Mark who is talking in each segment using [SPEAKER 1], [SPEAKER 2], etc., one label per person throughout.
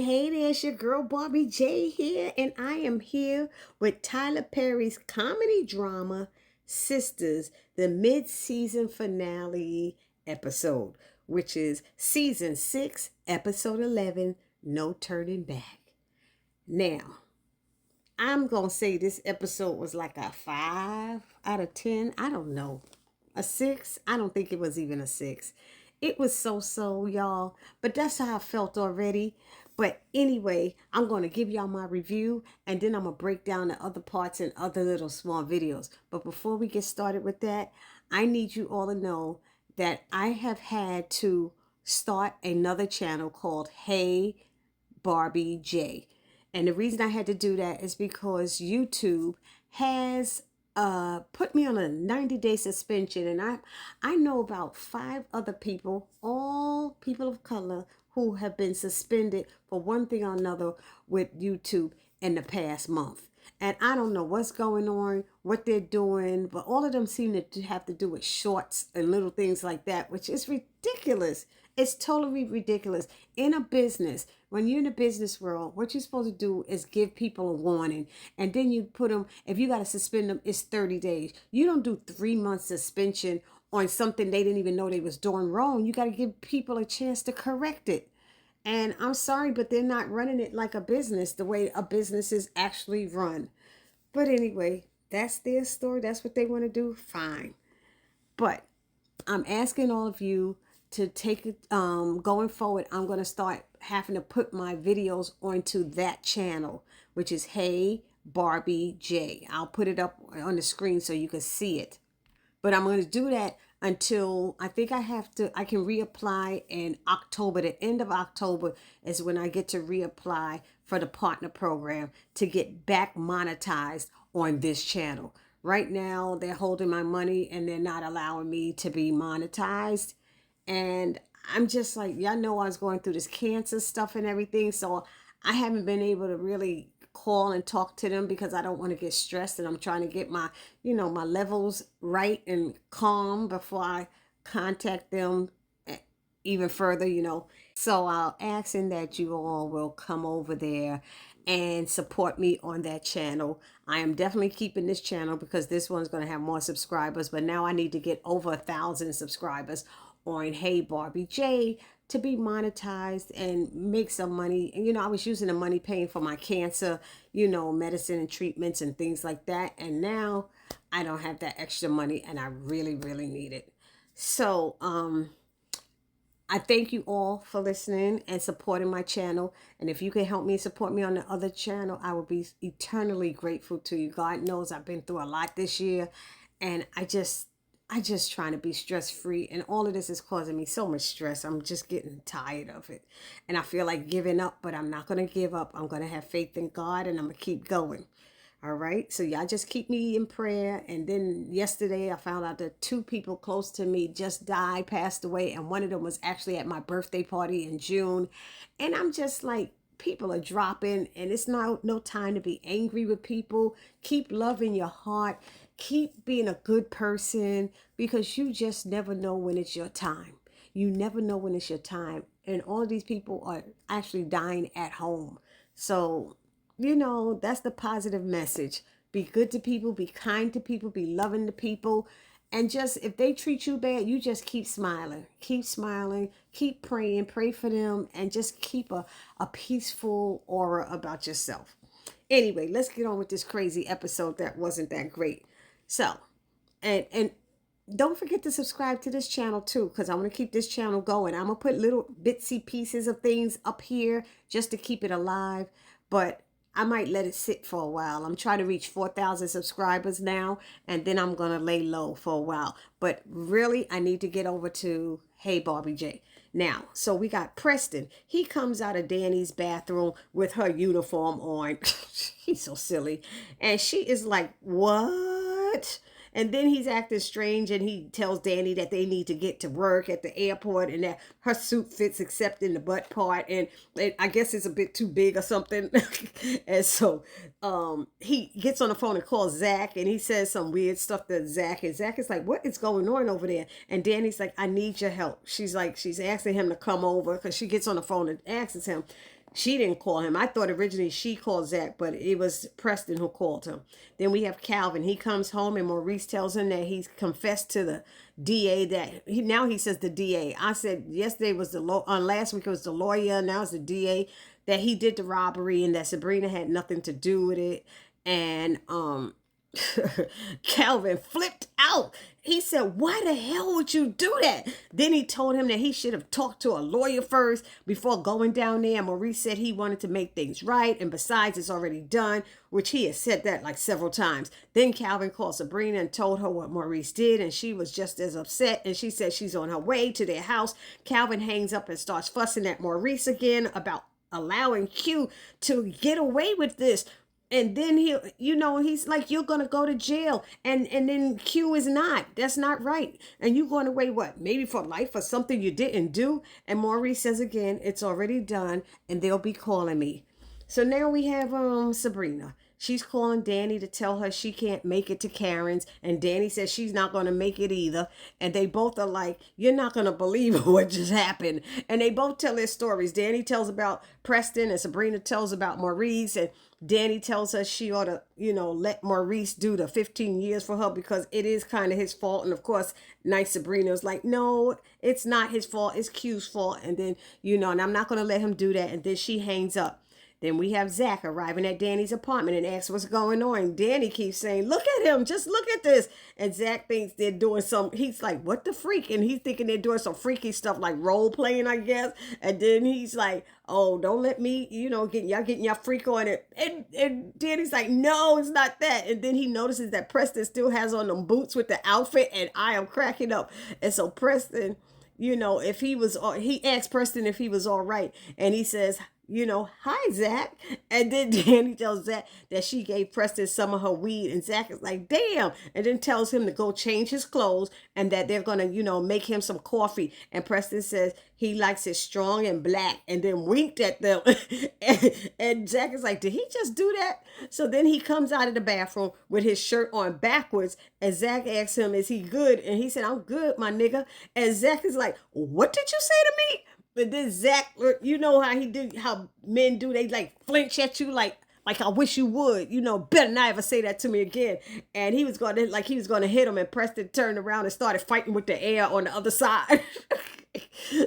[SPEAKER 1] Hey there, it's your girl Barbie J here, and I am here with Tyler Perry's comedy drama, Sistas, the mid-season finale episode, which is season 6, episode 11, No Turning Back. Now, I'm going to say this episode was like a 5 out of 10. I don't know. A 6? I don't think it was even a 6. It was so, y'all. But that's how I felt already. But anyway, I'm going to give y'all my review, and then I'm going to break down the other parts in other little small videos. But before we get started with that, I need you all to know that I have had to start another channel called Hey Barbie J. And the reason I had to do that is because YouTube has put me on a 90-day suspension, and I know about 5 other people, all people of color, who have been suspended for one thing or another with YouTube in the past month. And I don't know what's going on, what they're doing, but all of them seem to have to do with shorts and little things like that, which is ridiculous. It's totally ridiculous. In a business, when you're in the business world, what you're supposed to do is give people a warning. And then you put them, if you got to suspend them, it's 30 days. You don't do 3 months suspension on something they didn't even know they was doing wrong. You got to give people a chance to correct it. And I'm sorry, but they're not running it like a business, the way a business is actually run. But anyway, that's their story. That's what they want to do. Fine. But I'm asking all of you to take it, going forward, I'm going to start having to put my videos onto that channel, which is Hey Barbie J. I'll put it up on the screen so you can see it. But I'm going to do that until I think I can reapply in October. The end of October is when I get to reapply for the partner program to get back monetized on this channel. Right now, they're holding my money and they're not allowing me to be monetized. And I'm just like, y'all know I was going through this cancer stuff and everything. So I haven't been able to really call and talk to them because I don't want to get stressed, and I'm trying to get my, my levels right and calm before I contact them even further. So I'll ask that you all will come over there and support me on that channel. I am definitely keeping this channel because this one's going to have more subscribers, but now I need to get over 1,000 subscribers on Hey Barbie J to be monetized and make some money. And I was using the money paying for my cancer, medicine and treatments and things like that. And now I don't have that extra money, and I really, really need it. So I thank you all for listening and supporting my channel. And if you can help me support me on the other channel, I will be eternally grateful to you. God knows I've been through a lot this year, and I just trying to be stress-free, and all of this is causing me so much stress. I'm just getting tired of it, and I feel like giving up, but I'm not going to give up. I'm going to have faith in God, and I'm going to keep going. All right, so y'all just keep me in prayer. And then yesterday I found out that 2 people close to me just passed away, and one of them was actually at my birthday party in June. And I'm just like, people are dropping, and it's no time to be angry with people. Keep loving your heart. Keep being a good person, because you just never know when it's your time. You never know when it's your time. And all of these people are actually dying at home. So, that's the positive message. Be good to people, be kind to people, be loving to people. And just, if they treat you bad, you just keep smiling, keep praying, pray for them, and just keep a peaceful aura about yourself. Anyway, let's get on with this crazy episode that wasn't that great. So, and don't forget to subscribe to this channel too, because I'm going to keep this channel going. I'm going to put little bitsy pieces of things up here just to keep it alive, but I might let it sit for a while. I'm trying to reach 4,000 subscribers now, and then I'm going to lay low for a while. But really, I need to get over to Hey Barbie J. Now, so we got Preston. He comes out of Danny's bathroom with her uniform on. He's so silly. And she is like, what? And then he's acting strange, and he tells Danny that they need to get to work at the airport, and that her suit fits except in the butt part, and I guess it's a bit too big or something. And so he gets on the phone and calls Zach, and he says some weird stuff to Zach, and Zach is like, what is going on over there? And Danny's like, I need your help. She's asking him to come over, because she gets on the phone and asks him. She didn't call him. I thought originally she called Zach, but it was Preston who called him. Then we have Calvin. He comes home and Maurice tells him that he's confessed to the DA that now he says the DA. I said yesterday was last week it was the lawyer. Now it's the DA that he did the robbery and that Sabrina had nothing to do with it. And Calvin flipped out. He said, why the hell would you do that? Then he told him that he should have talked to a lawyer first before going down there. Maurice said he wanted to make things right. And besides, it's already done, which he has said that like several times. Then Calvin called Sabrina and told her what Maurice did. And she was just as upset. And she said she's on her way to their house. Calvin hangs up and starts fussing at Maurice again about allowing Q to get away with this. And then he's like, you're going to go to jail. And then Q is not. That's not right. And you're going away, what, maybe for life or something you didn't do? And Maurice says again, it's already done and they'll be calling me. So now we have Sabrina. She's calling Danny to tell her she can't make it to Karen's. And Danny says she's not going to make it either. And they both are like, you're not going to believe what just happened. And they both tell their stories. Danny tells about Preston and Sabrina tells about Maurice. And Danny tells her she ought to, let Maurice do the 15 years for her because it is kind of his fault. And of course, nice Sabrina's like, no, it's not his fault. It's Q's fault. And then, and I'm not going to let him do that. And then she hangs up. Then we have Zach arriving at Danny's apartment and asks what's going on. Danny keeps saying, look at him. Just look at this. And Zach thinks they're doing he's like, what the freak? And he's thinking they're doing some freaky stuff like role playing, I guess. And then he's like, oh, don't let me, getting your freak on it. And Danny's like, no, it's not that. And then he notices that Preston still has on them boots with the outfit. And I am cracking up. And so Preston, if he asked Preston if he was all right. And he says, hi, Zach. And then Danny tells Zach that she gave Preston some of her weed. And Zach is like, damn. And then tells him to go change his clothes and that they're going to, make him some coffee. And Preston says he likes it strong and black and then winked at them. and Zach is like, did he just do that? So then he comes out of the bathroom with his shirt on backwards. And Zach asks him, is he good? And he said, I'm good, my nigga. And Zach is like, what did you say to me? But then Zach, how men do, they like flinch at you like I wish you would, better not ever say that to me again. And he was going to hit him and Preston turned around and started fighting with the air on the other side.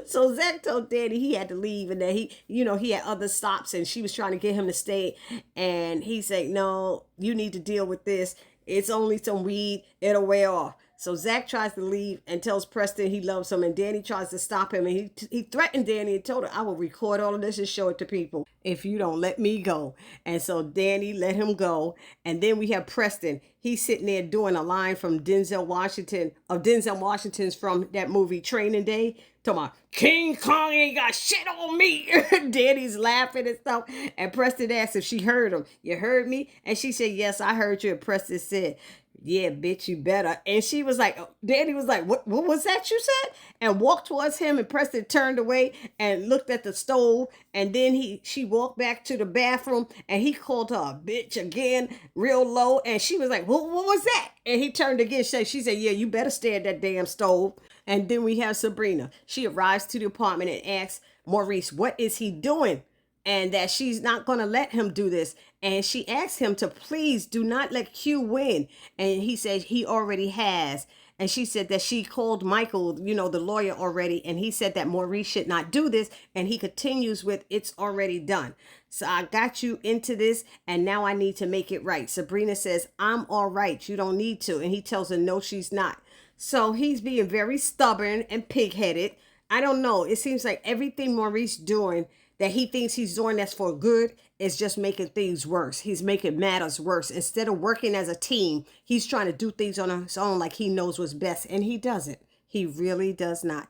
[SPEAKER 1] So Zach told Danny he had to leave and that he had other stops and she was trying to get him to stay. And he said, no, you need to deal with this. It's only some weed. It'll wear off. So Zach tries to leave and tells Preston he loves him. And Danny tries to stop him. And he threatened Danny and told her, I will record all of this and show it to people if you don't let me go. And so Danny let him go. And then we have Preston. He's sitting there doing a line from Denzel Washington's from that movie Training Day. Talking about, King Kong ain't got shit on me. Danny's laughing and stuff. And Preston asked if she heard him. You heard me? And she said, yes, I heard you. And Preston said, yeah, bitch, you better. And she was like, Danny was like, what was that you said? And walked towards him and Preston turned away and looked at the stove. And then she walked back to the bathroom and he called her a bitch again, real low. And she was like, what was that? And he turned again. She said, yeah, you better stay at that damn stove. And then we have Sabrina. She arrives to the apartment and asks Maurice, what is he doing? And that she's not going to let him do this. And she asked him to please do not let Q win. And he said he already has. And she said that she called Michael, the lawyer already. And he said that Maurice should not do this. And he continues with, it's already done. So I got you into this and now I need to make it right. Sabrina says, I'm all right. You don't need to. And he tells her, no, she's not. So he's being very stubborn and pig-headed. I don't know. It seems like everything Maurice doing that he thinks he's doing that's for good is just making things worse. He's making matters worse. Instead of working as a team, he's trying to do things on his own like he knows what's best. And he doesn't. He really does not.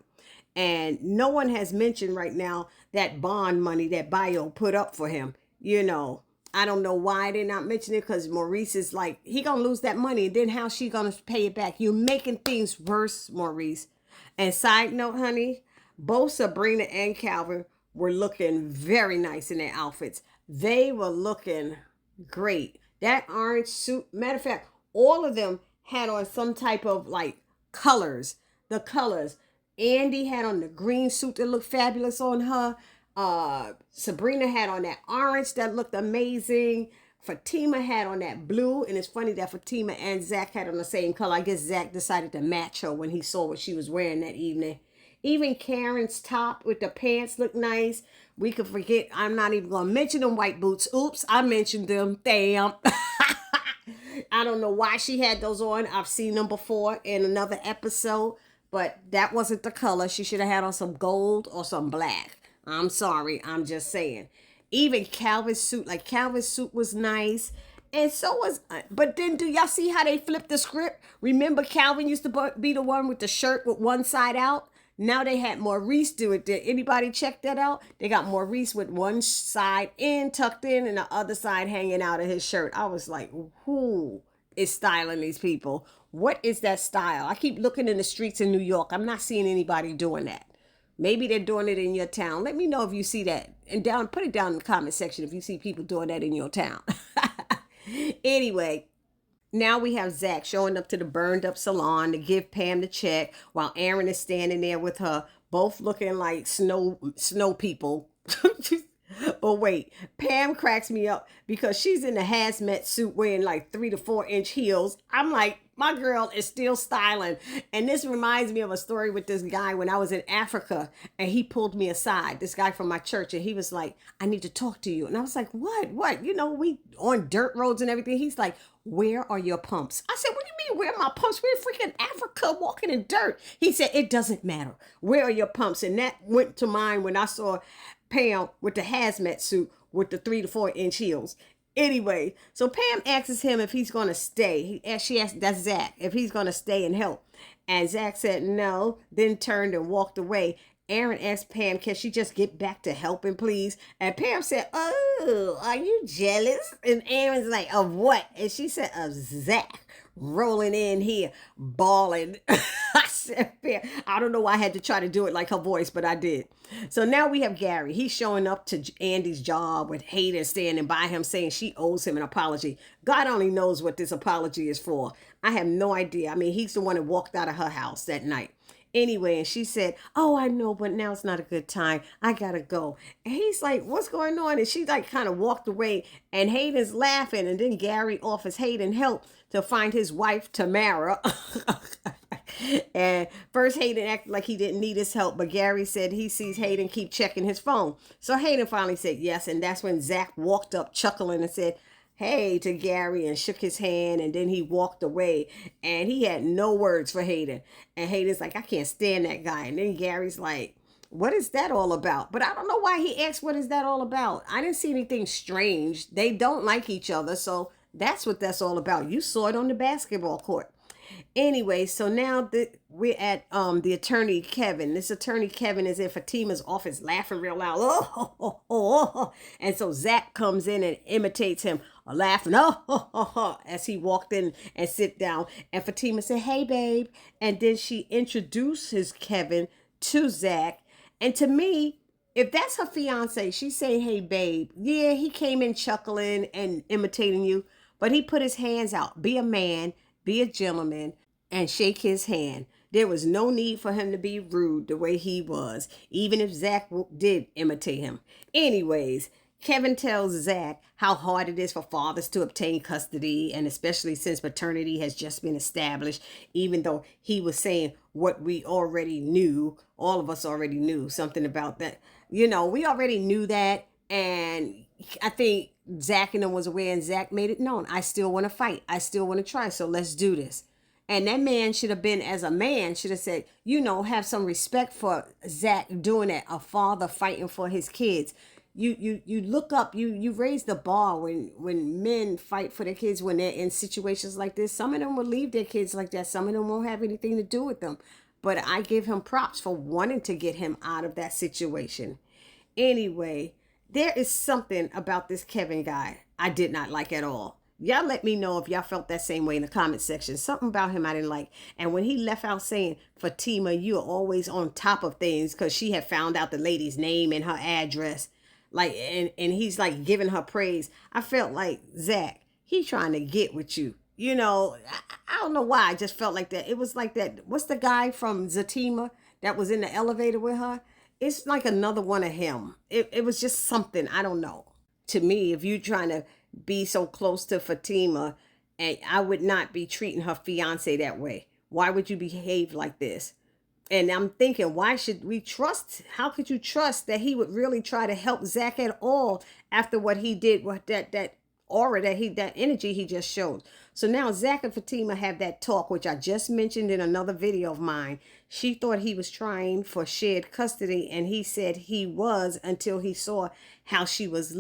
[SPEAKER 1] And no one has mentioned right now that bond money that Bio put up for him. I don't know why they're not mentioning it because Maurice is like, he gonna lose that money. And then how's she gonna pay it back? You're making things worse, Maurice. And side note, honey, both Sabrina and Calvin were looking very nice in their outfits. They were looking great. That orange suit, matter of fact, all of them had on some type of like colors. The colors. Andy had on the green suit that looked fabulous on her. Sabrina had on that orange that looked amazing. Fatima had on that blue, and it's funny that Fatima and Zach had on the same color. I guess Zach decided to match her when he saw what she was wearing that evening. Even Karen's top with the pants looked nice. We could forget. I'm not even gonna mention them white boots. Oops, I mentioned them. Damn. I don't know why she had those on. I've seen them before in another episode, but that wasn't the color. She should have had on some gold or some black. I'm sorry. I'm just saying. Even Calvin's suit, like Calvin's suit was nice. And so was, but then do y'all see how they flipped the script? Remember Calvin used to be the one with the shirt with one side out? Now they had Maurice do it. Did anybody check that out? They got Maurice with one side in, tucked in, and the other side hanging out of his shirt. I was like, who is styling these people? What is that style? I keep looking in the streets in New York. I'm not seeing anybody doing that. Maybe they're doing it in your town. Let me know if you see that. And put it down in the comment section if you see people doing that in your town. Anyway, now we have Zach showing up to the burned up salon to give Pam the check while Aaron is standing there with her, both looking like snow people. But wait, Pam cracks me up because she's in a hazmat suit wearing like 3 to 4 inch heels. I'm like, my girl is still styling. And this reminds me of a story with this guy when I was in Africa, and he pulled me aside, this guy from my church, and he was like, I need to talk to you. And I was like, what? You know, we on dirt roads and everything. He's like, where are your pumps? I said, what do you mean, where are my pumps? We're freaking Africa walking in dirt. He said, it doesn't matter. Where are your pumps? And that went to mind when I saw Pam with the hazmat suit with the 3 to 4 inch heels. Anyway, so Pam asks him if he's going to stay. She asked, that's Zach, if he's going to stay and help. And Zach said no, then turned and walked away. Aaron asked Pam, can she just get back to helping, please? And Pam said, oh, are you jealous? And Aaron's like, of what? And she said, of Zach rolling in here, bawling. I said, Pam, I don't know why I had to try to do it like her voice, but I did. So now we have Gary. He's showing up to Andy's job with Hayden standing by him saying she owes him an apology. God only knows what this apology is for. I have no idea. I mean, he's the one that walked out of her house that night. Anyway, and she said, oh, I know, but now it's not a good time. I gotta go. And he's like, what's going on? And she like kind of walked away, and Hayden's laughing. And then Gary offers Hayden help to find his wife, Tamara. And first Hayden acted like he didn't need his help, but Gary said he sees Hayden keep checking his phone. So Hayden finally said yes, and that's when Zach walked up chuckling and said, hey, to Gary, and shook his hand, and then he walked away, and he had no words for Hayden. And Hayden's like, I can't stand that guy. And then Gary's like, what is that all about? But I don't know why he asked, what is that all about? I didn't see anything strange. They don't like each other, so that's what that's all about. You saw it on the basketball court. Anyway, so now we're at the attorney Kevin. This attorney Kevin is in Fatima's office laughing real loud. Oh. And so Zach comes in and imitates him, laughing as he walked in and sit down. And Fatima said, hey, babe. And then she introduces Kevin to Zach. And to me, if that's her fiance, she's saying, hey, babe. Yeah, he came in chuckling and imitating you, but he put his hands out. Be a man. Be a gentleman and shake his hand. There was no need for him to be rude the way he was, even if Zach did imitate him. Anyways, Kevin tells Zach how hard it is for fathers to obtain custody, and especially since paternity has just been established, even though he was saying what we already knew. All of us already knew something about that. You know, we already knew that, and I think Zach and them was aware, and Zach made it known. I still want to fight. I still want to try. So let's do this. And that man should have been, as a man, should have said, you know, have some respect for Zach doing that. A father fighting for his kids. You look up, you raise the bar when men fight for their kids when they're in situations like this. Some of them will leave their kids like that. Some of them won't have anything to do with them. But I give him props for wanting to get him out of that situation. Anyway, there is something about this Kevin guy I did not like at all. Y'all let me know if y'all felt that same way in the comment section. Something about him I didn't like. And when he left out saying, Fatima, you are always on top of things, because she had found out the lady's name and her address. Like, and he's like giving her praise. I felt like, Zach, he trying to get with you. You know, I don't know why. I just felt like that. It was like that. What's the guy from Zatima that was in the elevator with her? it's like another one of him. It was just something, I don't know. To me, if you're trying to be so close to Fatima, and I would not be treating her fiance that way. Why would you behave like this? And I'm thinking, why should we trust? How could you trust that he would really try to help Zach at all after what he did, what that aura, that energy he just showed? So now Zach and Fatima have that talk, which I just mentioned in another video of mine. She thought he was trying for shared custody, and he said he was, until he saw how she was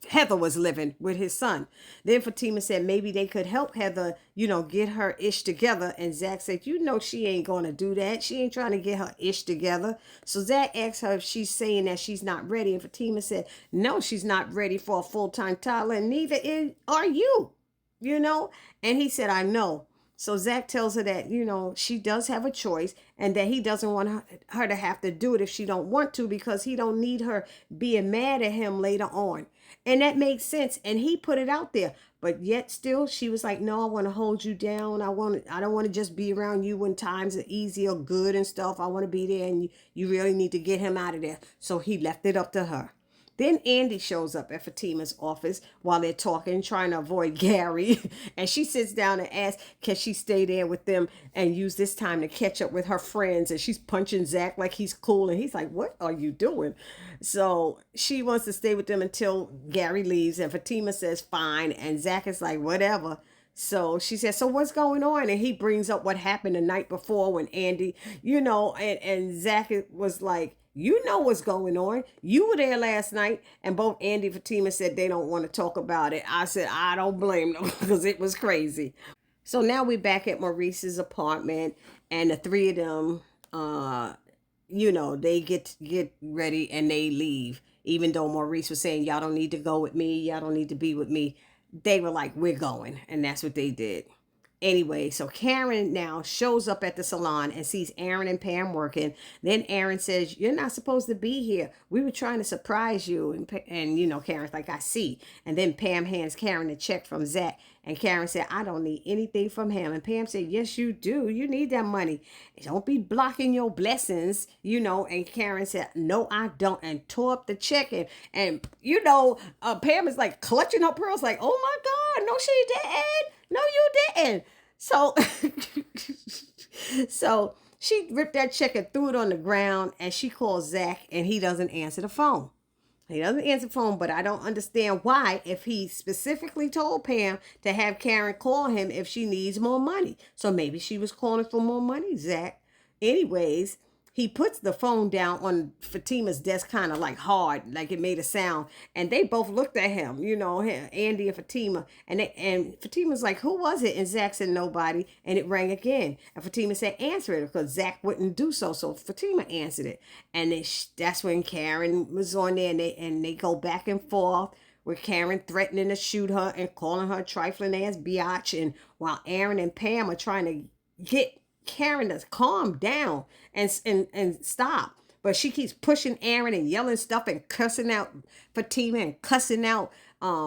[SPEAKER 1] Heather was living with his son. Then Fatima said maybe they could help Heather, get her ish together. And Zach said, she ain't gonna do that. She ain't trying to get her ish together. So Zach asked her if she's saying that she's not ready. And Fatima said, no, she's not ready for a full-time toddler, and neither are you, And he said, I know. So Zach tells her that, she does have a choice, and that he doesn't want her to have to do it if she don't want to, because he don't need her being mad at him later on. And that makes sense. And he put it out there. But yet still, she was like, no, I want to hold you down. I don't want to just be around you when times are easy or good and stuff. I want to be there, and you really need to get him out of there. So he left it up to her. Then Andy shows up at Fatima's office while they're talking, trying to avoid Gary. And she sits down and asks, can she stay there with them and use this time to catch up with her friends? And she's punching Zach like he's cool. And he's like, what are you doing? So she wants to stay with them until Gary leaves. And Fatima says, fine. And Zach is like, whatever. So she says, so what's going on? And he brings up what happened the night before when Andy, and Zach was like, what's going on. You were there last night. And both Andy and Fatima said they don't want to talk about it. I said, I don't blame them, because it was crazy. So now we're back at Maurice's apartment, and the three of them, they get ready and they leave. Even though Maurice was saying, y'all don't need to go with me. Y'all don't need to be with me. They were like, we're going. And that's what they did. Anyway, so Karen now shows up at the salon and sees Aaron and Pam working. Then Aaron says, you're not supposed to be here. We were trying to surprise you. And Karen's like, I see. And then Pam hands Karen a check from Zach. And Karen said, I don't need anything from him. And Pam said, yes, you do. You need that money. Don't be blocking your blessings, And Karen said, no, I don't. And tore up the check. And Pam is like clutching her pearls like, oh my God, no, she didn't. No, you didn't. So she ripped that check and threw it on the ground, and she calls Zach, and he doesn't answer the phone. He doesn't answer the phone, but I don't understand why, if he specifically told Pam to have Karen call him if she needs more money. So maybe she was calling for more money, Zach. Anyways, he puts the phone down on Fatima's desk kind of like hard, like it made a sound. And they both looked at him, Andy and Fatima. And Fatima's like, who was it? And Zach said, nobody. And it rang again. And Fatima said, answer it, because Zach wouldn't do so. So Fatima answered it. And that's when Karen was on there, and they go back and forth, with Karen threatening to shoot her and calling her trifling ass biatch. And while Aaron and Pam are trying to get Karen to calm down and stop, but she keeps pushing Aaron and yelling stuff and cussing out Fatima and cussing out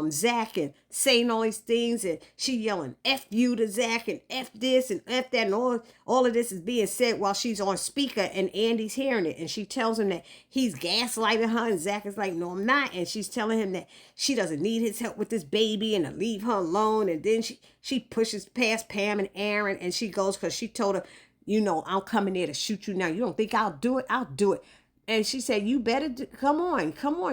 [SPEAKER 1] Zach and saying all these things, and she yelling F you to Zach and F this and F that, and all of this is being said while she's on speaker, and Andy's hearing it, and she tells him that he's gaslighting her, and Zach is like, no, I'm not. And she's telling him that she doesn't need his help with this baby and to leave her alone. And then she pushes past Pam and Aaron, and she goes, because she told her, I'm coming there to shoot you now. You don't think I'll do it? I'll do it. And she said, you better come on.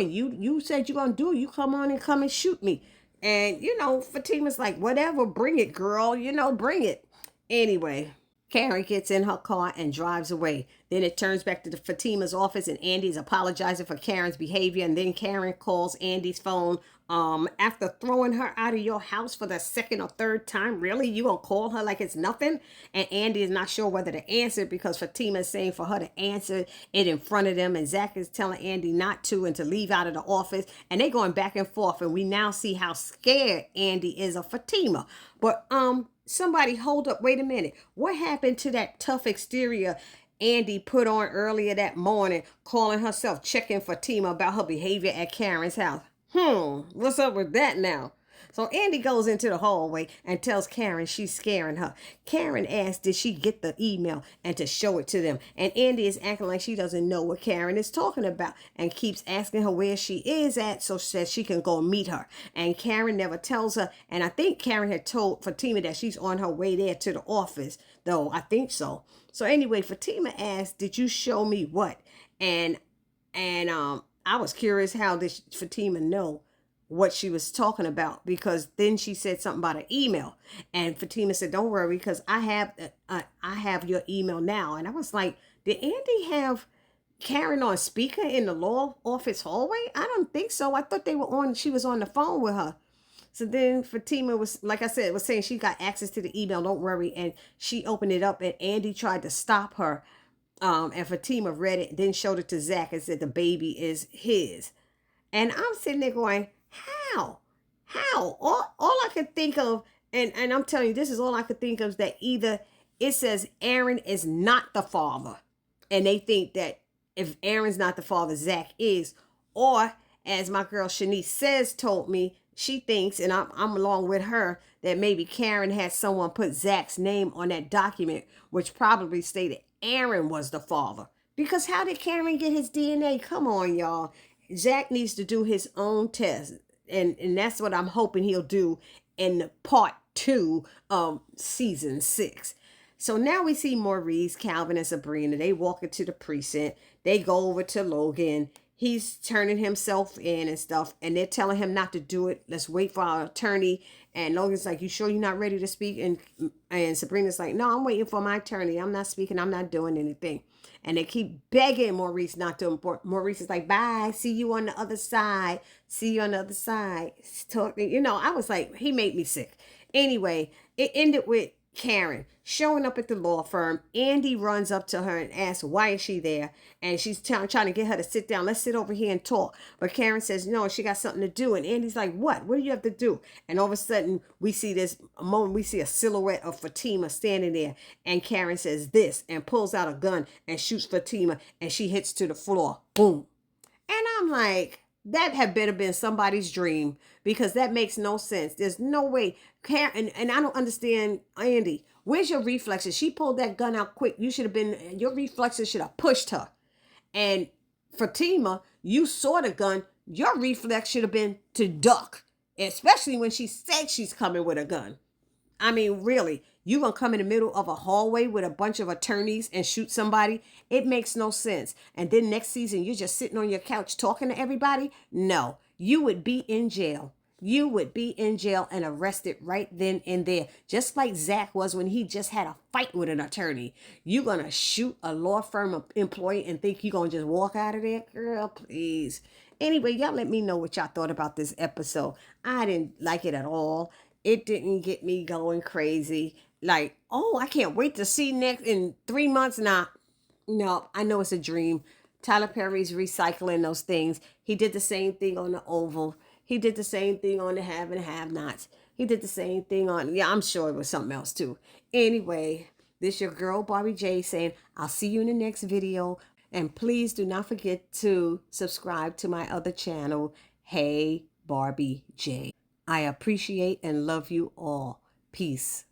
[SPEAKER 1] You said you're going to do it. You come on and come and shoot me. And, Fatima's like, whatever, bring it, girl. Bring it. Anyway, Karen gets in her car and drives away. Then it turns back to Fatima's office, and Andy's apologizing for Karen's behavior. And then Karen calls Andy's phone after throwing her out of your house for the second or third time. Really? You gonna call her like it's nothing? And Andy is not sure whether to answer, because Fatima is saying for her to answer it in front of them, and Zach is telling Andy not to and to leave out of the office. And they going back and forth, and we now see how scared Andy is of Fatima. But somebody hold up, wait a minute. What happened to that tough exterior Andy put on earlier that morning, calling herself checking Fatima about her behavior at Karen's house? What's up with that now? So Andy goes into the hallway and tells Karen she's scaring her. Karen asks, did she get the email and to show it to them? And Andy is acting like she doesn't know what Karen is talking about and keeps asking her where she is at so that she can go meet her. And Karen never tells her. And I think Karen had told Fatima that she's on her way there to the office, though. I think so. So anyway, Fatima asked, did you show me what? And I was curious, how did Fatima know what she was talking about? Because then she said something about an email, and Fatima said, don't worry, because I have your email now. And I was like, did Andy have Karen on speaker in the law office hallway? I don't think so. I thought she was on the phone with her. So then Fatima was, like I said, was saying she got access to the email, don't worry. And she opened it up, and Andy tried to stop her. And Fatima read it, then showed it to Zach and said the baby is his. And I'm sitting there going, how? All I could think of, and I'm telling you, this is all I could think of, is that either it says Aaron is not the father, and they think that if Aaron's not the father, Zach is, or as my girl Shanice told me, she thinks, and I'm along with her, that maybe Karen had someone put Zach's name on that document, which probably stated Aaron was the father. Because how did Karen get his DNA? Come on, y'all. Zach needs to do his own test. And that's what I'm hoping he'll do in part 2 of season 6. So now we see Maurice, Calvin, and Sabrina. They walk into the precinct. They go over to Logan. He's turning himself in and stuff, and they're telling him not to do it. Let's wait for our attorney. And Logan's like, you sure you're not ready to speak? And Sabrina's like, no, I'm waiting for my attorney. I'm not speaking. I'm not doing anything. And they keep begging Maurice not to. Maurice is like, bye. See you on the other side. See you on the other side. You know, I was like, he made me sick. Anyway, it ended with Karen showing up at the law firm. Andy runs up to her and asks, why is she there? And she's trying to get her to sit down. Let's sit over here and talk. But Karen says, no, she got something to do. And Andy's like, what do you have to do? And all of a sudden, we see a silhouette of Fatima standing there. And Karen says this and pulls out a gun and shoots Fatima. And she hits to the floor. Boom. And I'm like, that had better been somebody's dream, because that makes no sense. There's no way. Karen, and I don't understand, Andy, where's your reflexes? She pulled that gun out quick. Your reflexes should have pushed her. And Fatima, you saw the gun. Your reflex should have been to duck, especially when she said she's coming with a gun. I mean, really, you gonna come in the middle of a hallway with a bunch of attorneys and shoot somebody? It makes no sense. And then next season, you're just sitting on your couch talking to everybody? No, you would be in jail. You would be in jail and arrested right then and there. Just like Zach was when he just had a fight with an attorney. You gonna shoot a law firm employee and think you gonna just walk out of there? Girl, please. Anyway, y'all let me know what y'all thought about this episode. I didn't like it at all. It didn't get me going crazy. Like, oh, I can't wait to see next in 3 months now. No, I know it's a dream. Tyler Perry's recycling those things. He did the same thing on the Oval. He did the same thing on the Have and Have Nots. He did the same thing on, I'm sure it was something else too. Anyway, this your girl Barbie J saying, I'll see you in the next video. And please do not forget to subscribe to my other channel, Hey Barbie J. I appreciate and love you all. Peace.